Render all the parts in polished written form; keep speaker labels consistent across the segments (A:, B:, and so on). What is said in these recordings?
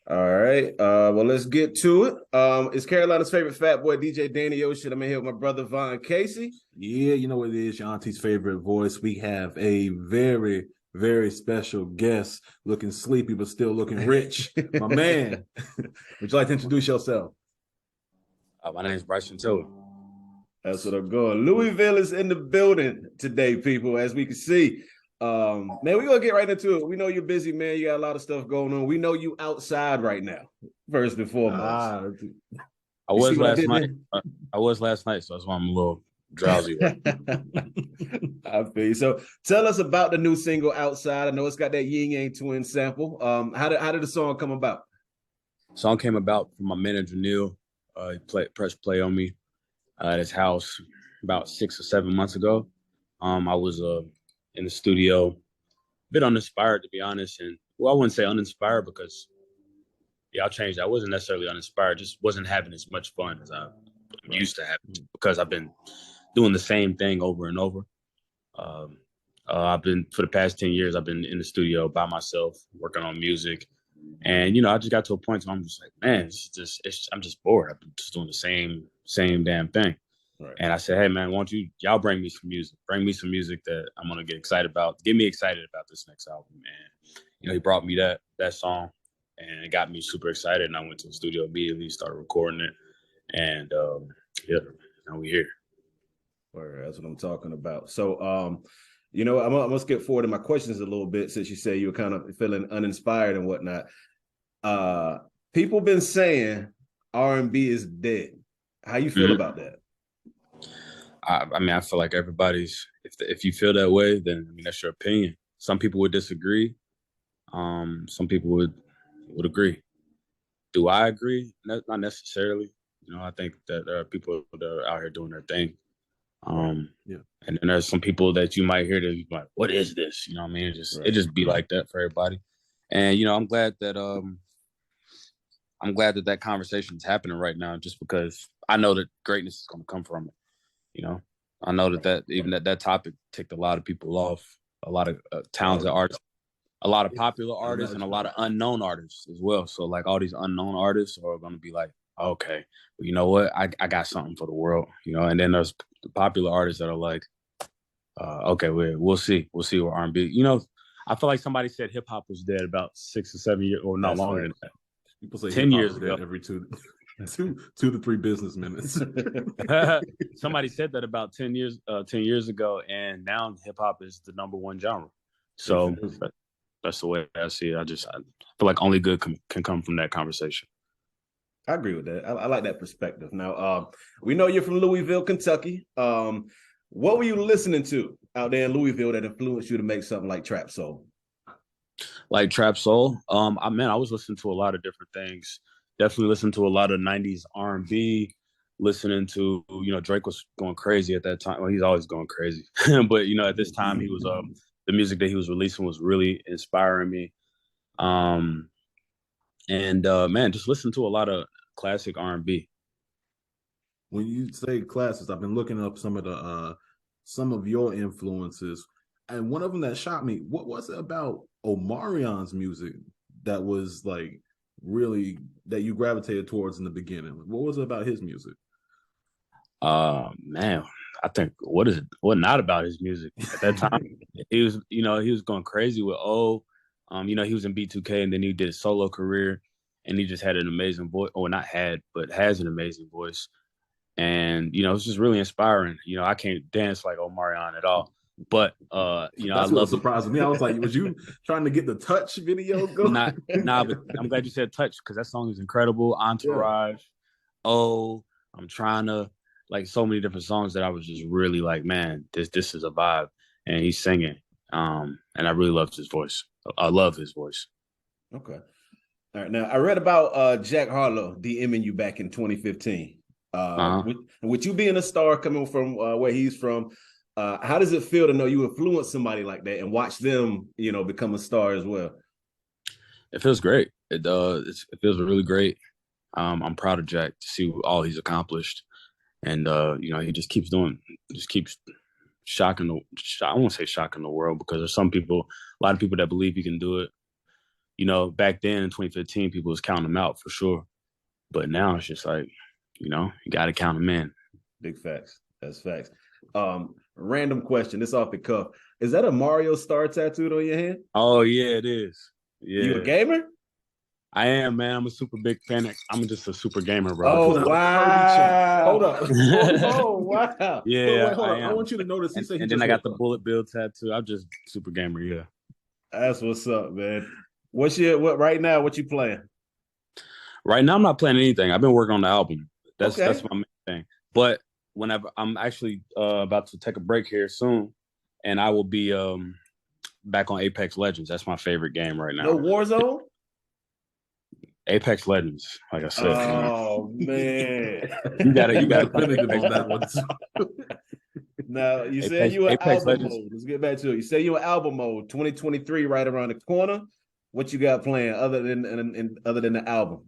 A: All right. Well, let's get to it. It's Carolina's favorite fat boy, DJ Danny Ocean. I'm in here with my brother Von Kasey.
B: Yeah, you know what it is, your auntie's favorite voice. We have a very, very special guest looking sleepy but still looking rich. My man, would you like to introduce yourself?
C: My name is Bryson Tiller.
A: That's what I'm going. Louisville is in the building today, people, as we can see. Man, we're gonna get right into it. We know you're busy, man. You got a lot of stuff going on. We know you outside right now, first and foremost.
C: I
A: You see
C: was
A: what I
C: last
A: did
C: night.
A: there?
C: I was last night, so that's why I'm a little drowsy.
A: I feel you. So tell us about the new single Outside. I know it's got that Yin Yang Twin sample. How did the song come about?
C: Song came about from my manager Neil. He pressed play on me at his house about 6 or 7 months ago. I was in the studio, a bit uninspired to be honest, and well, I wouldn't say uninspired because I'll change that. I wasn't necessarily uninspired, just wasn't having as much fun as I'm used to having because I've been doing the same thing over and over. I've been for the past 10 years. I've been in the studio by myself, working on music, and I just got to a point where I'm just like, man, I'm just bored. I've been just doing the same damn thing.
A: Right.
C: And I said, hey man, why don't y'all bring me some music? Bring me some music that I'm gonna get excited about. Get me excited about this next album, man. He brought me that song, and it got me super excited. And I went to the studio immediately, started recording it, and yeah, now we're here.
A: That's what I'm talking about. So, I'm gonna skip forward in my questions a little bit since you say you were kind of feeling uninspired and whatnot. People been saying R&B is dead. How you feel about that?
C: I mean, I feel like everybody's. If you feel that way, then I mean that's your opinion. Some people would disagree. Some people would agree. Do I agree? Not necessarily. I think that there are people that are out here doing their thing.
A: Yeah.
C: And then there's some people that you might hear that you like, what is this? You know what I mean? It just be like that for everybody. And I'm glad that that conversation is happening right now, just because I know that greatness is going to come from it. I know that topic ticked a lot of people off, a lot of talented artists, a lot of popular artists, and a lot of unknown artists as well. So like all these unknown artists are going to be like, okay, well, you know what? I got something for the world, and then there's the popular artists that are like, okay, we'll see where R&B. I feel like somebody said hip hop was dead about 6 or 7 years, or not longer than that.
B: People say
C: 10 years ago,
B: every two to 3 business minutes.
C: Somebody said that about 10 years ago, and now hip hop is the number one genre. So that's the way I see it. I feel like only good can come from that conversation.
A: I agree with that. I like that perspective. Now, we know you're from Louisville, Kentucky. What were you listening to out there in Louisville that influenced you to make something like Trap Soul?
C: Like Trap Soul, I was listening to a lot of different things. Definitely listened to a lot of '90s R&B. Listening to, Drake was going crazy at that time. Well, he's always going crazy, but at this time he was the music that he was releasing was really inspiring me. Man, just listen to a lot of classic R&B.
B: When you say classics, I've been looking up some of your influences, and one of them that shocked me. What was it about Omarion's music that was like really that you gravitated towards in the beginning? What was it about his music?
C: Man, I think what not about his music at that time? he was going crazy with he was in B2K, and then he did a solo career, and he just had an amazing voice, or not had, but has an amazing voice. And, it's just really inspiring. I can't dance like Omarion at all. But,
B: that's what surprised me. I was like, was you trying to get the Touch video going?
C: Nah, but I'm glad you said Touch, because that song is incredible. Entourage. Yeah. I'm trying to, like, so many different songs that I was just really like, man, this is a vibe. And he's singing. And I really loved his voice. I love his voice.
A: Okay. All right. Now, I read about Jack Harlow DMing you back in 2015. With you being a star coming from where he's from, how does it feel to know you influence somebody like that and watch them, become a star as well?
C: It feels great. It feels really great. I'm proud of Jack to see all he's accomplished, and he just keeps shocking I won't say shocking the world, because there's a lot of people that believe he can do it, back then in 2015, people was counting them out for sure. But now it's just like, you got to count them in.
A: Big facts. That's facts. Random question. This off the cuff. Is that a Mario star tattooed on your hand?
C: Oh, yeah, it is. Yeah.
A: You a gamer?
C: I am, man. I'm a super big fan. I'm just a super gamer, bro.
A: Oh, wow.
B: Hold up.
A: Oh, wow.
C: Yeah,
B: wait, hold up. I want you to notice.
C: And then I got the bullet bill tattoo. I'm just super gamer, yeah.
A: That's what's up, man. Right now, what you playing?
C: Right now, I'm not playing anything. I've been working on the album. That's
A: Okay.
C: That's my main thing. But whenever I'm actually about to take a break here soon, and I will be back on Apex Legends. That's my favorite game right now.
A: No Warzone?
C: Apex Legends, like I said.
A: Oh man,
C: you gotta
B: on that one.
A: Now you said you were
C: Apex
A: album
C: Legends.
A: mode. Let's get back to it. You say you were album mode. 2023 right around the corner. What you got playing other than the album?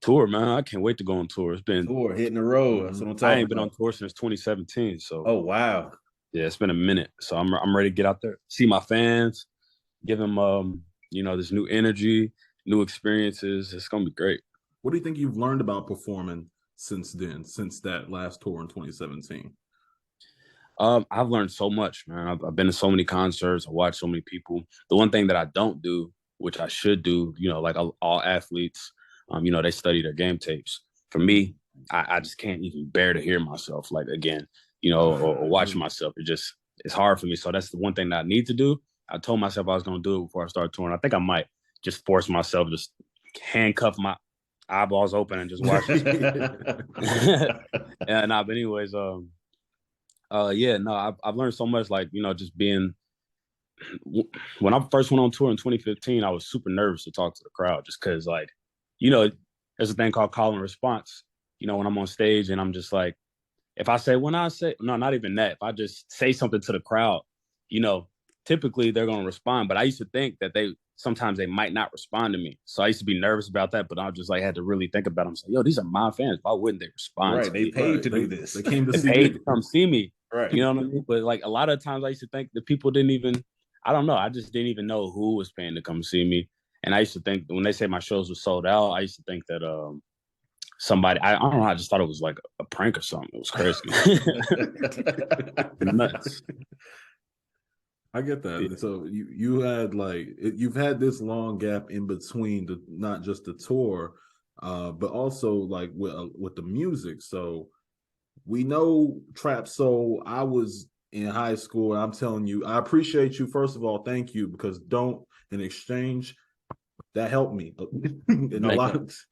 C: Tour, man. I can't wait to go on tour. It's been
A: tour hitting the road. That's what I'm talking
C: I ain't been on tour since 2017. So
A: oh wow,
C: yeah, it's been a minute. So I'm ready to get out there, see my fans, give them this new energy, new experiences. It's gonna be great.
B: What do you think you've learned about performing since then, since that last tour in 2017?
C: I've learned so much, man. I've been to so many concerts. I watched so many people. The one thing that I don't do, which I should do, like all athletes, they study their game tapes. For me, I just can't even bear to hear myself, like, again, or watch myself. It's hard for me. So that's the one thing that I need to do. I told myself I was going to do it before I start touring. I think I might just force myself, just handcuff my eyeballs open and just watch it. But anyways, I've learned so much, like, just being, when I first went on tour in 2015, I was super nervous to talk to the crowd just because, like, there's a thing called call and response, when I'm on stage and I'm just like, if I say, no, not even that. If I just say something to the crowd, typically they're going to respond. But I used to think that sometimes they might not respond to me. So I used to be nervous about that, but I just like had to really think about them. Say, yo, these are my fans. Why wouldn't they respond?
A: Right. They paid to do this.
B: They came to see
C: me. To come see me.
A: Right.
C: You know what I mean? But like a lot of times I used to think that people didn't even, I don't know. I just didn't even know who was paying to come see me. And I used to think when they say my shows were sold out, I used to think that somebody, I don't know, I just thought it was like a prank or something. It was crazy. Nuts.
B: I get that. Yeah. So you had you've had this long gap in between not just the tour, but also like with the music. So we know trap soul. I was in high school, and I'm telling you, I appreciate you. First of all, thank you, because in exchange, that helped me and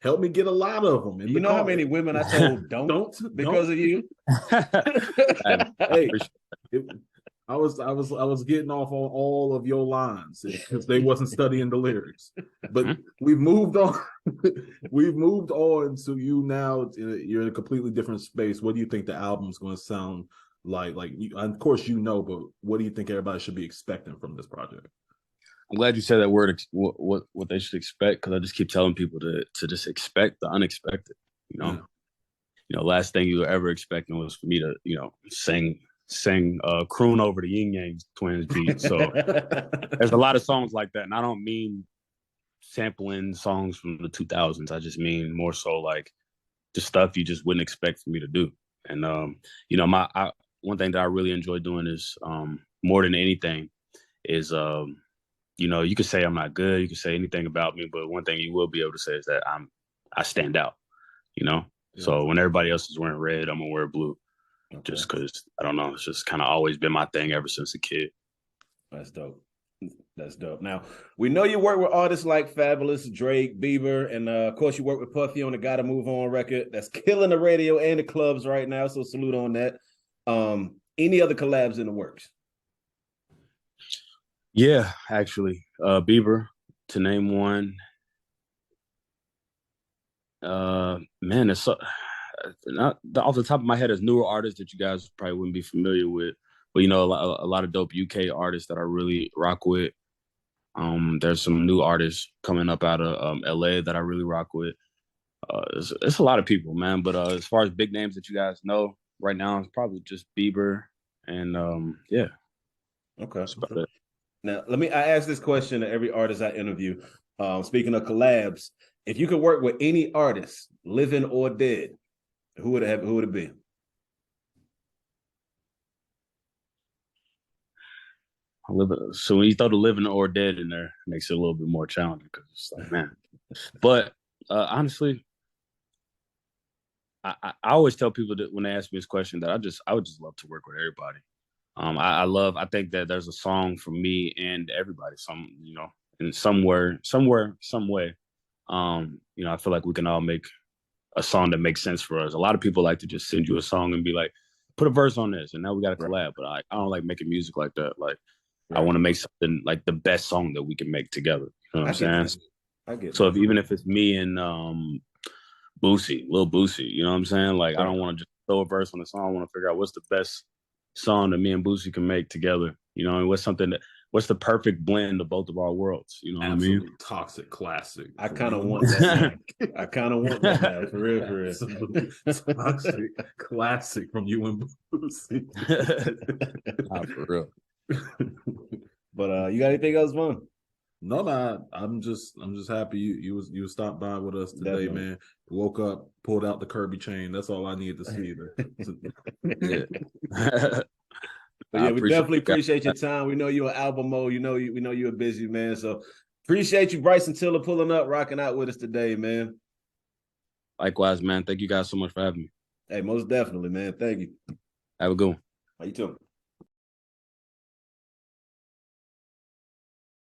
B: helped me get a lot of them. And
A: you know how many women I told don't because of you?
B: Hey, I was getting off on all of your lines because they wasn't studying the lyrics. But we've moved on. We've moved on to you now. You're in a completely different space. What do you think the album's going to sound like? Like, of course, but what do you think everybody should be expecting from this project?
C: I'm glad you said that word. What they should expect, because I just keep telling people to just expect the unexpected. Last thing you were ever expecting was for me to sing croon over the Yin Yang Twins beat. So there's a lot of songs like that, and I don't mean sampling songs from the 2000s. I just mean more so like the stuff you just wouldn't expect for me to do. And one thing that I really enjoy doing is more than anything is you could say I'm not good, you could say anything about me, but one thing you will be able to say is that I stand out. Yeah. So when everybody else is wearing red, I'm gonna wear blue. Okay. Just because, I don't know, it's just kind of always been my thing ever since a kid.
A: That's dope. That's dope. Now, we know you work with artists like Fabulous, Drake, Bieber, and of course you work with Puffy on the Gotta Move On record. That's killing the radio and the clubs right now, so salute on that. Any other collabs in the works?
C: Yeah, actually. Bieber, to name one. Man, it's so... Not off the top of my head, as newer artists that you guys probably wouldn't be familiar with, but a lot of dope UK artists that I really rock with. There's some new artists coming up out of LA that I really rock with. It's a lot of people, man. But as far as big names that you guys know right now, it's probably just Bieber and yeah.
A: Okay. Now, I ask this question to every artist I interview. Speaking of collabs, if you could work with any artist, living or dead, who would it be?
C: So when you throw the living or dead in there, it makes it a little bit more challenging because it's like, man. But honestly, I always tell people that when they ask me this question that I would just love to work with everybody. I think that there's a song for me and everybody, in somewhere, some way. I feel like we can all make a song that makes sense for us. A lot of people like to just send you a song and be like, put a verse on this, and now we got to collab. But I don't like making music like that. Like, I want to make something like the best song that we can make together. You know what I'm saying?
A: I get
C: so even if it's me and Boosie, Lil Boosie, you know what I'm saying? Like, I don't want to just throw a verse on the song. I want to figure out what's the best song that me and Boosie can make together. You know, and what's the perfect blend of both of our worlds? You know what I mean?
B: Toxic classic.
A: I kind of want that. I kind of want that now, for real.
B: Absolutely toxic classic from you and Boosie.
C: For real.
A: But you got anything else, Von?
B: No, I'm just happy you stopped by with us today, man. Woke up, pulled out the Kirby chain. That's all I needed to see there.
A: But yeah, we definitely appreciate your time. We know you're in album mode. We know you're a busy man. So appreciate you, Bryson Tiller, pulling up, rocking out with us today, man.
C: Likewise, man. Thank you guys so much for having me.
A: Hey, most definitely, man. Thank you.
C: Have a good one.
A: You too.